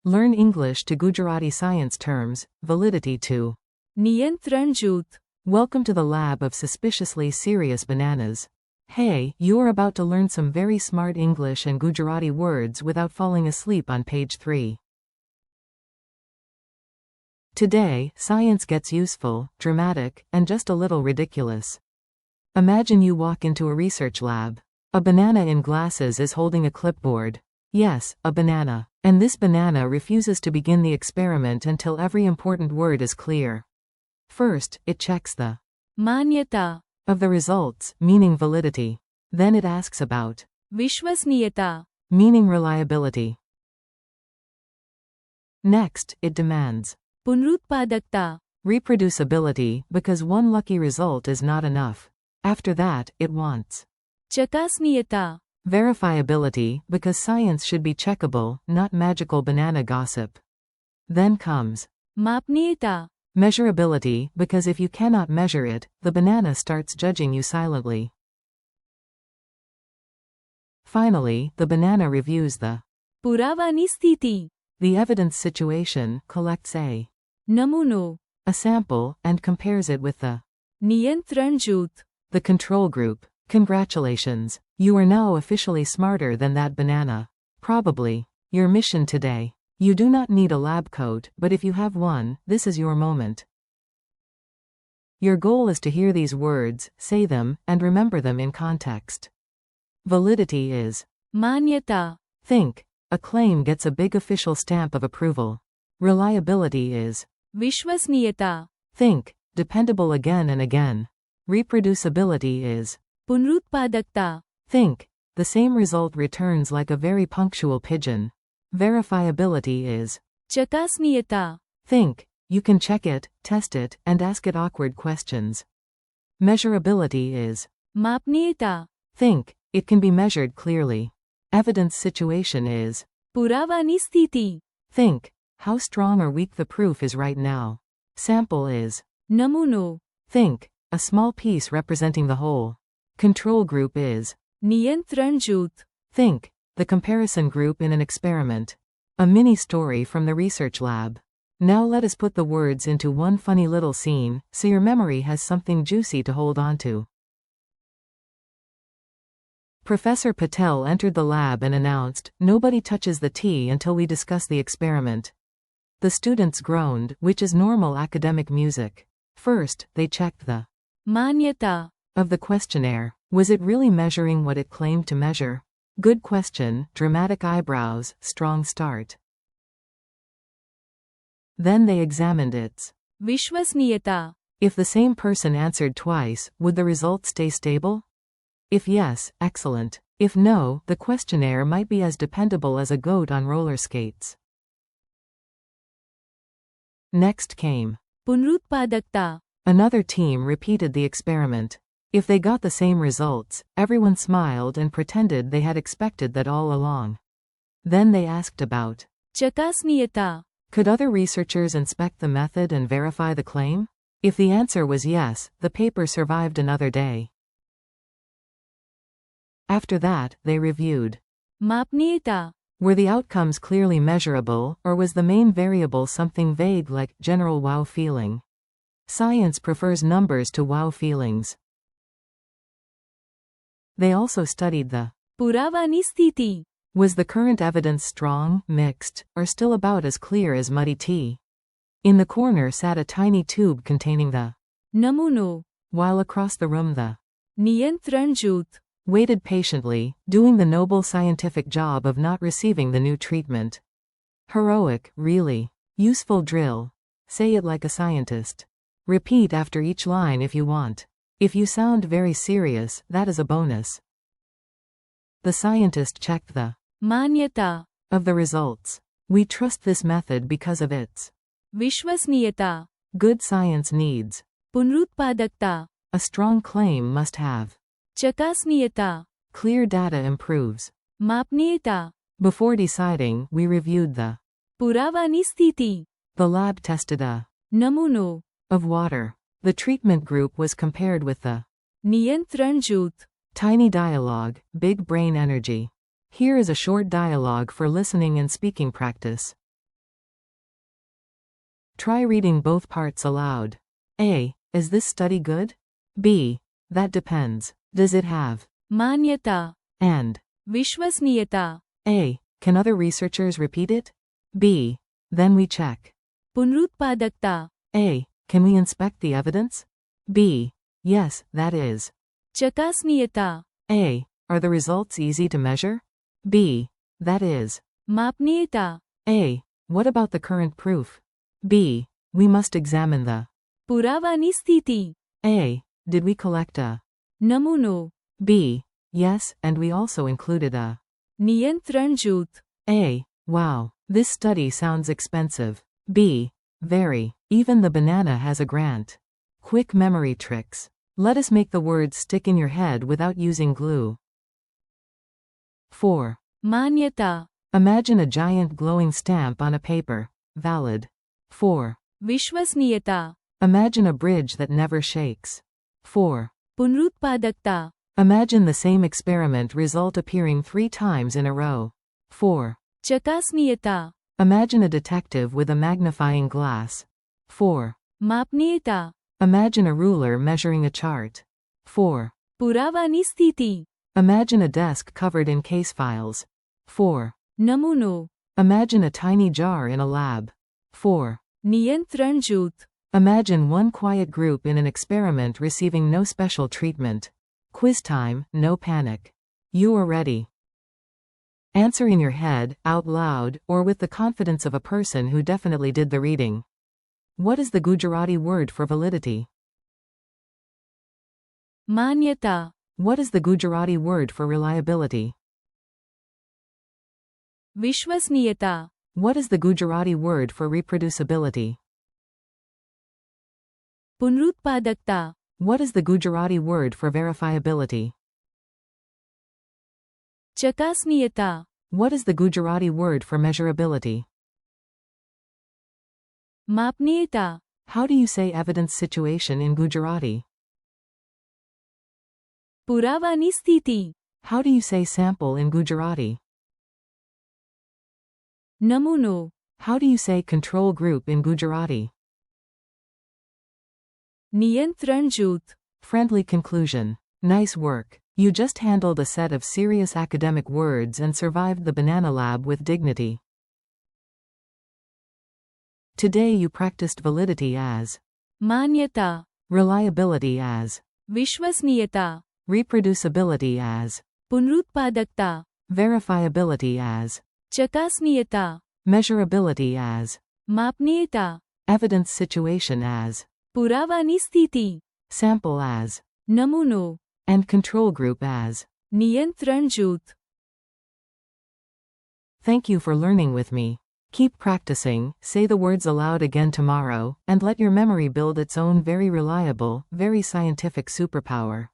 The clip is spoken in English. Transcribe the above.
Learn English to Gujarati science terms, validity to. નિયંત્રણ જૂથ. Welcome to the lab of suspiciously serious bananas. Hey, you're about to learn some very smart English and Gujarati words without falling asleep on page 3. Today, science gets useful, dramatic, and just a little ridiculous. Imagine you walk into a research lab. A banana in glasses is holding a clipboard. Yes, a banana. And this banana refuses to begin the experiment until every important word is clear. First, it checks the માન્યતા. of the results, meaning validity. Then it asks about વિશ્વસનીયતા. meaning reliability. Next, it demands પુનરુત્પાદકતા. reproducibility, because one lucky result is not enough. After that, it wants ચકાસનીયતા. verifiability, because science should be checkable, not magical banana gossip. Then comes માપનીયતા. measurability, because if you cannot measure it, the banana starts judging you silently. Finally, the banana reviews the પુરાવાની સ્થિતિ. evidence situation, collects નમૂનો. a sample, and compares it with the નિયંત્રણ જૂથ. control group. Congratulations, you are now officially smarter than that banana. Probably. Your mission today. You do not need a lab coat, but if you have one, this is your moment. Your goal is to hear these words, say them, and remember them in context. Validity is માન્યતા. think. A claim gets a big official stamp of approval. Reliability is વિશ્વસનીયતા. think. Dependable again and again. Reproducibility is પુનરુત્પાદકતા. think. The same result returns like a very punctual pigeon. Verifiability is ચકાસનીયતા. think. You can check it, test it, and ask it awkward questions. Measurability is માપનીયતા. think. It can be measured clearly. Evidence situation is પુરાવાની સ્થિતિ. think. How strong or weak the proof is right now. Sample is નમૂનો. think. A small piece representing the whole. Control group is નિયંત્રણ જૂથ. think. The comparison group in an experiment. A mini story from the research lab. Now let us put the words into one funny little scene, so your memory has something juicy to hold on to. Professor Patel entered the lab and announced, "Nobody touches the tea until we discuss the experiment." The students groaned, which is normal academic music. First, they checked the માન્યતા. of the questionnaire. Was it really measuring what it claimed to measure? Good question, dramatic eyebrows, strong start. Then they examined its. વિશ્વસનીયતા. If the same person answered twice, would the result stay stable? If yes, excellent. If no, the questionnaire might be as dependable as a goat on roller skates. Next came પુનરુત્પાદકતા. another team repeated the experiment. If they got the same results, everyone smiled and pretended they had expected that all along. Then they asked about ચકાસનીયતા. could other researchers inspect the method and verify the claim? If the answer was yes, the paper survived another day. After that, they reviewed. માપનીયતા. Were the outcomes clearly measurable, or was the main variable something vague like general wow feeling? Science prefers numbers to wow feelings. They also studied the પુરાવાની સ્થિતિ. was the current evidence strong, mixed, or still about as clear as muddy tea? In the corner sat a tiny tube containing the નમૂનો. while across the room the નિયંત્રણ જૂથ. waited patiently, doing the noble scientific job of not receiving the new treatment. Heroic, really. Useful drill. Say it like a scientist. Repeat after each line if you want. If you sound very serious, that is a bonus. The scientist checked the માન્યતા. of the results. We trust this method because of its વિશ્વસનીયતા. good science needs. પુનરુત્પાદકતા. A strong claim must have ચકાસનીયતા. clear data improves. માપનીયતા. Before deciding, we reviewed the પુરાવાની સ્થિતિ. The lab tested a નમૂનો. of water. The treatment group was compared with the નિયંત્રણ જૂથ. tiny dialogue, big brain energy. Here is a short dialogue for listening and speaking practice. Try reading both parts aloud. A. Is this study good? B. That depends. Does it have? मान्यता, And. विश्वसनीयता, A. Can other researchers repeat it? B. Then we check. पुनरुत्पादकता, A. Can we inspect the evidence? B. Yes, that is. चकासनीयता, A. Are the results easy to measure? B. That is. मापनीयता, A. What about the current proof? B. We must examine the. पुरावानी स्थिति, A. Did we collect a? नमूनों, B. Yes, and we also included a. नियंत्रण जूथ, A. Wow, this study sounds expensive. B. Very. Even the banana has a grant. Quick memory tricks. Let us make the words stick in your head without using glue. 4. मान्यता, Imagine a giant glowing stamp on a paper. Valid. 4. विश्वसनीयता, Imagine a bridge that never shakes. 4. पुनरुत्पादकता, Imagine the same experiment result appearing 3 times in a row. 4. चकासनीयता, Imagine a detective with a magnifying glass. 4. मापनीयता, Imagine a ruler measuring a chart. 4. पुरावानी स्थिति, Imagine a desk covered in case files. 4. नमूनों, Imagine a tiny jar in a lab. 4. नियंत्रण जूथ, Imagine one quiet group in an experiment receiving no special treatment. Quiz time, no panic. You are ready. Answer in your head, out loud, or with the confidence of a person who definitely did the reading. What is the Gujarati word for validity? मान्यता, What is the Gujarati word for reliability? विश्वसनीयता, What is the Gujarati word for reproducibility? पुनरुत्पादकता, What is the Gujarati word for verifiability? चकासनीयता, What is the Gujarati word for measurability? मापनीयता, How do you say evidence situation in Gujarati? पुरावानी स्थिति, How do you say sample in Gujarati? नमूनों, How do you say control group in Gujarati? नियंत्रण जूथ, Friendly conclusion. Nice work. You just handled a set of serious academic words and survived the banana lab with dignity. Today you practiced validity as, मान्यता, reliability as, विश्वसनीयता, reproducibility as, पुनरुत्पादकता, verifiability as, चकासनीयता, measurability as, मापनीयता, evidence situation as, पुरावानी स्थिति, sample as, नमूनों, and control group as. नियंत्रण जूथ. Thank you for learning with me. Keep practicing, say the words aloud again tomorrow, and let your memory build its own very reliable, very scientific superpower.